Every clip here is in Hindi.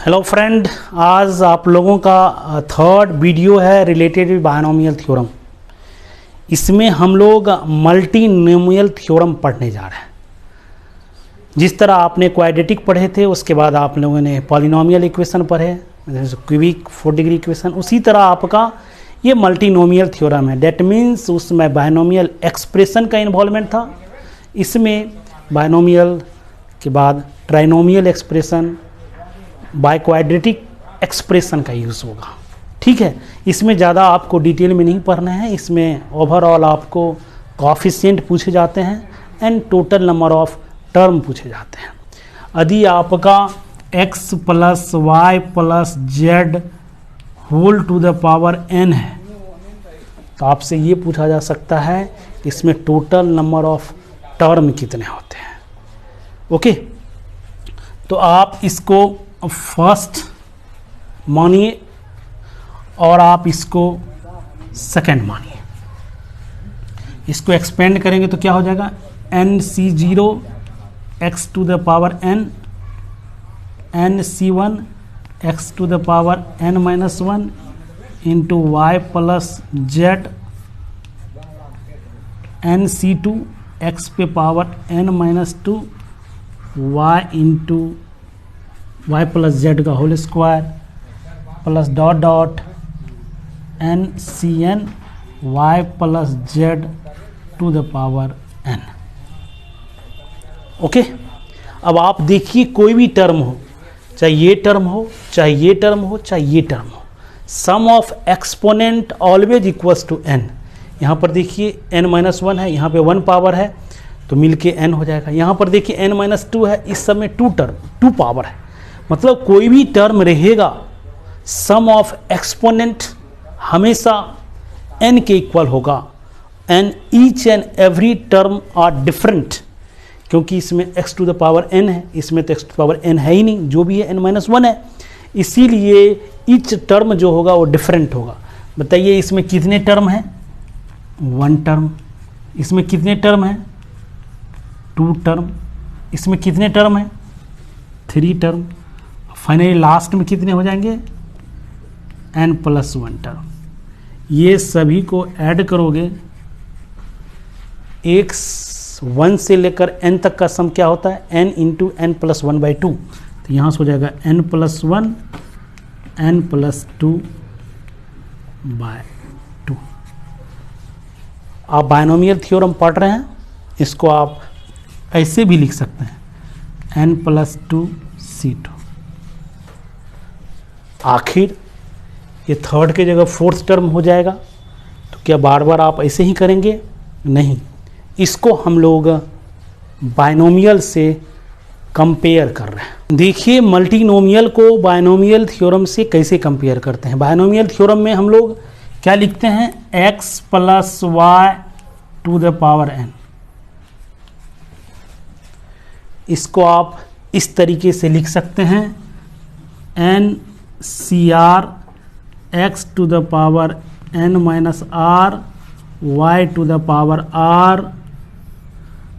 हेलो फ्रेंड, आज आप लोगों का थर्ड वीडियो है रिलेटेड विद बायनोमियल थ्योरम। इसमें हम लोग मल्टीनोमियल थ्योरम पढ़ने जा रहे हैं। जिस तरह आपने क्वाड्रेटिक पढ़े थे, उसके बाद आप लोगों ने पॉलिनोमियल इक्वेशन पढ़े, क्यूबिक 4 डिग्री इक्वेशन, उसी तरह आपका ये मल्टीनोमियल थ्योरम है। डेट मीन्स उसमें बायनोमियल एक्सप्रेशन का इन्वॉल्वमेंट था। इसमें बायनोमियल के बाद trinomial expression, by quadratic expression का यूज़ होगा। ठीक है, इसमें ज़्यादा आपको डिटेल में नहीं पढ़ना है। इसमें ओवरऑल आपको कोएफिशिएंट पूछे जाते हैं and total number of term पूछे जाते हैं। यदि आपका x plus y plus z whole to the power n है तो आपसे ये पूछा जा सकता है कि इसमें टोटल नंबर ऑफ टर्म कितने होते हैं। ओके, तो आप इसको फर्स्ट मानिए और आप इसको सेकंड मानिए। इसको एक्सपेंड करेंगे तो क्या हो जाएगा, nc0 x to the power n, nc1 x to the power n minus 1 into y plus z, nc2 x पे power n minus 2 y into y plus z का whole square plus dot dot n c n y plus z to the power n। Okay, अब आप देखिए कोई भी टर्म हो, चाहे ये टर्म हो, चाहे ये टर्म हो, चाहे ये टर्म हो, sum of exponent always equals to n। यहाँ पर देखिए n माइनस 1 है, यहाँ पे 1 पावर है तो मिलके n हो जाएगा। यहाँ पर देखिए n माइनस 2 है, इस सब में 2 पावर है। मतलब कोई भी टर्म रहेगा, सम ऑफ एक्सपोनेंट हमेशा n के इक्वल होगा and each and every term are different, क्योंकि इसमें x to the power n है, इसमें तो x to the power n है ही नहीं, जो भी है n माइनस 1 है। इसीलिए ईच टर्म जो होगा वो डिफरेंट होगा। बताइए इसमें कितने टर्म हैं, 1 टर्म। इसमें कितने टर्म हैं, 2 टर्म। इसमें कितने टर्म हैं, 3 टर्म। फाइनली लास्ट में कितने हो जाएंगे, n प्लस 1 टर्म। ये सभी को ऐड करोगे, x 1 से लेकर n तक का सम क्या होता है, n इंटू n प्लस 1/2। तो यहाँ से हो जाएगा n प्लस 1 n प्लस 2/2। आप बायनोमियल थ्योरम पढ़ रहे हैं, इसको आप ऐसे भी लिख सकते हैं, n प्लस 2c2। आखिर ये थर्ड के जगह फोर्थ टर्म हो जाएगा, तो क्या बार बार आप ऐसे ही करेंगे, नहीं। इसको हम लोग बायनोमियल से कंपेयर कर रहे हैं। देखिए मल्टीनोमियल को बायनोमियल थ्योरम से कैसे कंपेयर करते हैं। बायनोमियल थ्योरम में हम लोग क्या लिखते हैं, x plus y to the power n। इसको आप इस तरीके से लिख सकते हैं, n CR x to the power n minus r y to the power r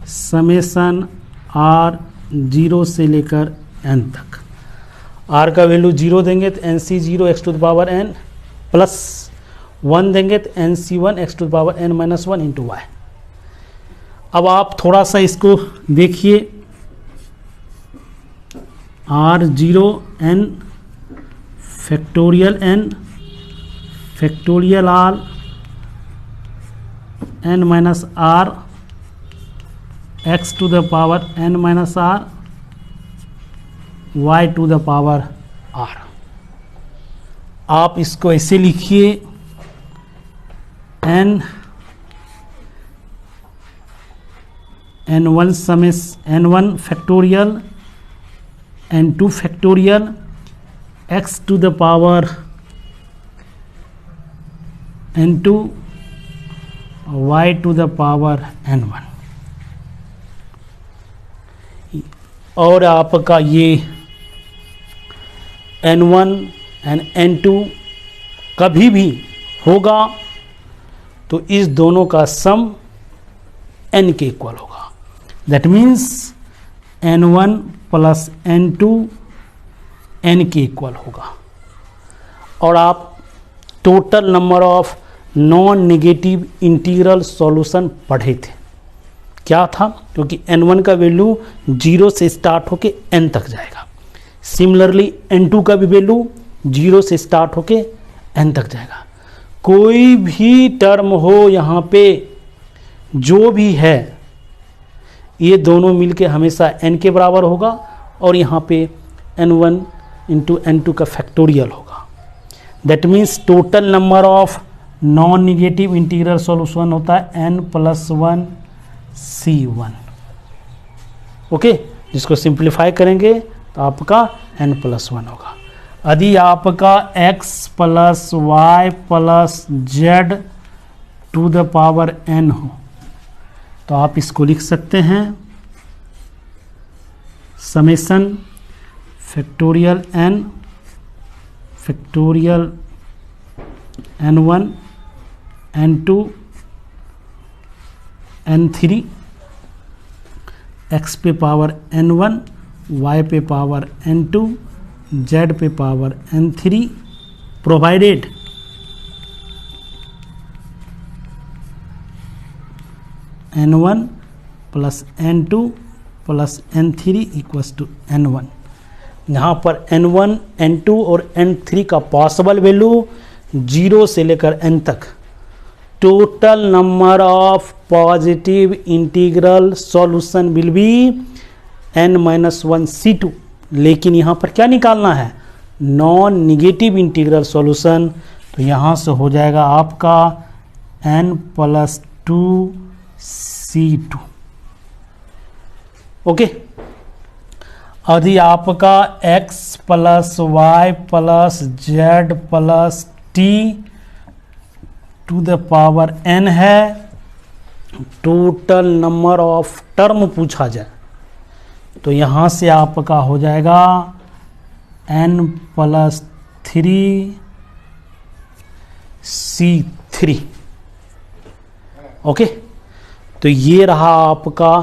summation r 0 से लेकर n तक। r का वैल्यू 0 देंगे तो nc0 x to the power n plus 1 देंगे तो nc1 x to the power n minus 1 into y. अब आप थोड़ा सा इसको देखिए, r0 n factorial n factorial r n minus r x to the power n minus r y to the power r। आप इसको ऐसे लिखिए, n1 summation n1 factorial n2 factorial x to the power n2 y to the power n1। और आपका ये n1 एंड n2 कभी भी होगा तो इस दोनों का सम n के इक्वल होगा। That means n1 plus n2 n के इक्वल होगा। और आप total number of non negative integral solution पढ़े थे, क्या था, क्योंकि n1 का वैल्यू 0 से स्टार्ट होके n तक जाएगा। सिमिलरली n2 का भी वैल्यू 0 से स्टार्ट होके n तक जाएगा। कोई भी टर्म हो यहाँ पे जो भी है, ये दोनों मिलके हमेशा n के बराबर होगा और यहाँ पे n1 इंटू n2 का फैक्टोरियल होगा। That means total number of non negative integral solution होता है n+1 C1। ओके, जिसको सिंप्लीफाई करेंगे तो आपका n+1 होगा। यदि आपका x + y + z to the power n हो तो आप इसको लिख सकते हैं summation factorial n factorial n1 n2 n3 x पे पावर n1 y पे पावर n2 z पे power n3 provided n1 plus n2 plus n3 equals to n1। यहाँ पर n1 n2 और n3 का पॉसिबल वैल्यू 0 से लेकर n तक total number of positive integral solution will be n-1 C2। लेकिन यहाँ पर क्या निकालना है, नॉन निगेटिव इंटीग्रल सॉल्यूशन। तो यहाँ से हो जाएगा आपका n+2 C2। ओके, यदि आपका x + y + z + t to the power n है, टोटल नंबर ऑफ टर्म पूछा जाए तो यहाँ से आपका हो जाएगा n+3 C3। ओके, तो ये रहा आपका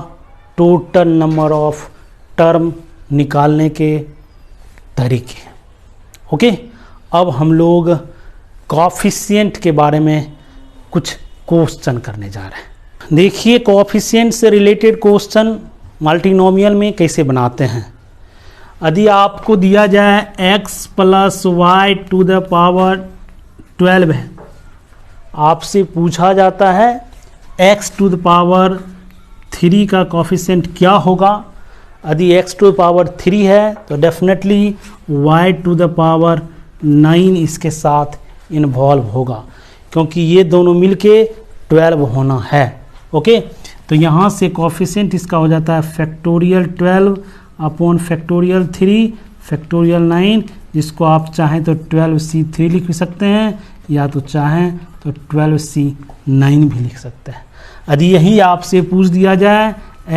टोटल नंबर ऑफ टर्म निकालने के तरीके। ओके, अब हम लोग कोएफिशिएंट के बारे में कुछ क्वेश्चन करने जा रहे हैं। देखिए, कोएफिशिएंट से रिलेटेड क्वेश्चन मल्टीनोमियल में कैसे बनाते हैं। यदि आपको दिया जाए x + y to the power 12 है, आपसे पूछा जाता है x टू द पावर 3 का कोएफिशिएंट क्या होगा। यदि x टू द पावर 3 है तो definitely y to the power 9 इसके साथ इन्वॉल्व होगा, क्योंकि ये दोनों मिलके 12 होना है। ओके, तो यहाँ से कोएफिशिएंट इसका हो जाता है फैक्टोरियल 12 अपॉन फैक्टोरियल 3 फैक्टोरियल 9, जिसको आप चाहें तो 12C3 लिख सकते हैं या तो चाहें तो 12C9 भी लिख सकते हैं। यदि यही आपसे पूछ दिया जाए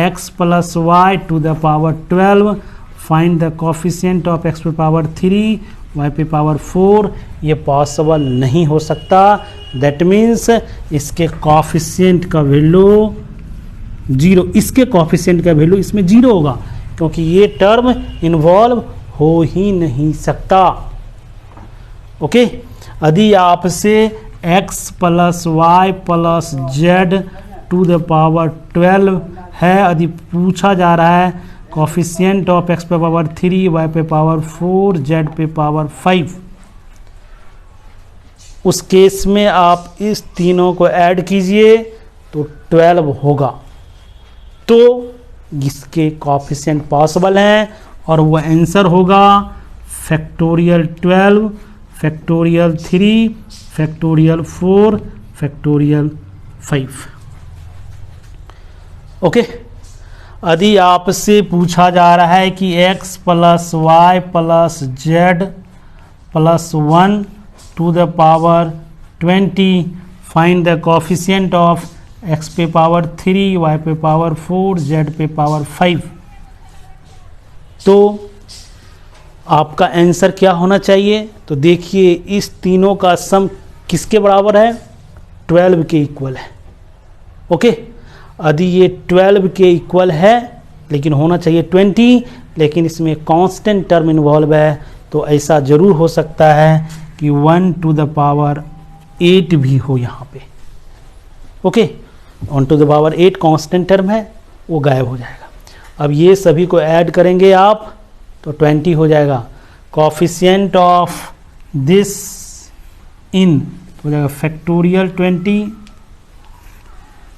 x + y to the power 12 find the coefficient of x पे पावर 3 y पे पावर 4, ये पॉसिबल नहीं हो सकता। दैट मीन्स इसके कोएफिशिएंट का वैल्यू 0, इसके कोएफिशिएंट का वैल्यू इसमें 0 होगा, क्योंकि ये टर्म इन्वॉल्व हो ही नहीं सकता। ओके, यदि आपसे x + y + z to the power 12 है, यदि पूछा जा रहा है कोएफिशिएंट ऑफ x पे पावर 3 y पे पावर 4 z पे पावर 5, उस केस में आप इस तीनों को ऐड कीजिए तो 12 होगा। तो इसके कोएफिशिएंट पॉसिबल हैं और वो आंसर होगा factorial 12 factorial 3 factorial 4 factorial 5। Okay, यदि आपसे पूछा जा रहा है कि x + y + z + 1 to the power 20 find the coefficient of x पे पावर 3 y पे पावर 4 z पे पावर 5, तो आपका आंसर क्या होना चाहिए। तो देखिए, इस तीनों का सम किसके बराबर है, 12 के इक्वल है। ओके, यदि ये 12 के इक्वल है, लेकिन होना चाहिए 20, लेकिन इसमें कांस्टेंट टर्म इन्वॉल्व है, तो ऐसा ज़रूर हो सकता है कि 1 to the power 8 भी हो यहाँ पे। Okay, 1 to the power 8 constant term है, वो गायब हो जाएगा। अब ये सभी को ऐड करेंगे आप तो 20 हो जाएगा। कोफिशिएंट ऑफ दिस इन हो जाएगा factorial 20,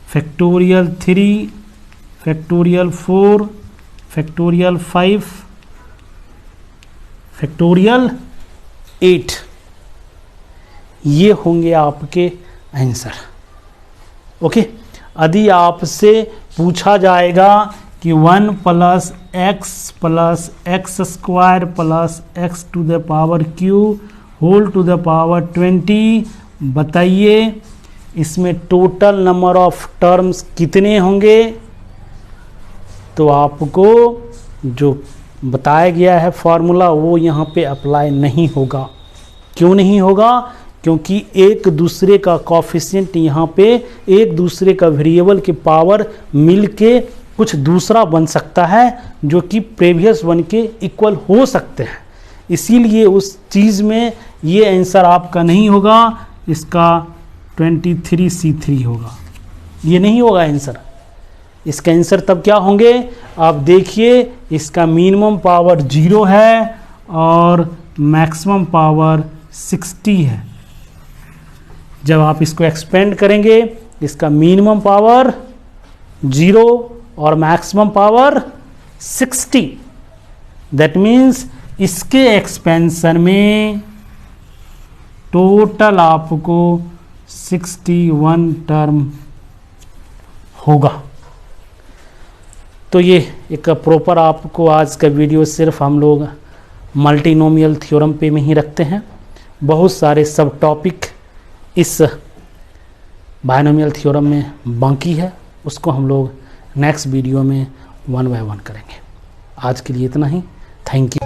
factorial 3, factorial 4, factorial 5, factorial 8। ये होंगे आपके आंसर। ओके, यदि आपसे पूछा जाएगा कि 1 + x square plus x to the power q whole to the power 20, बताइए इसमें टोटल नंबर ऑफ टर्म्स कितने होंगे? तो आपको जो बताया गया है फॉर्मूला वो यहाँ पे अप्लाई नहीं होगा। क्यों नहीं होगा? क्योंकि एक दूसरे का कोफिशिएंट यहाँ पे एक दूसरे का वेरिएबल के पावर मिलके कुछ दूसरा बन सकता है जो कि प्रीवियस वन के इक्वल हो सकते हैं। इसीलिए उस चीज़ में ये आंसर आपका नहीं होगा, इसका 23C3 होगा। ये नहीं होगा आंसर। इसका आंसर तब क्या होंगे? आप देखिए, इसका मिनिमम पावर 0 है और मैक्सिमम पावर 60 है। जब आप इसको एक्सपेंड करेंगे, इसका मिनिमम पावर 0 और मैक्सिमम पावर 60, दैट मीन्स इसके एक्सपेंशन में टोटल आपको 61 टर्म होगा। तो ये एक प्रॉपर आपको आज का वीडियो सिर्फ हम लोग मल्टीनोमियल थ्योरम पे में ही रखते हैं। बहुत सारे सब टॉपिक इस बायनोमियल थ्योरम में बाकी है, उसको हम लोग नेक्स्ट वीडियो में 1 by 1 करेंगे। आज के लिए इतना ही। Thank you.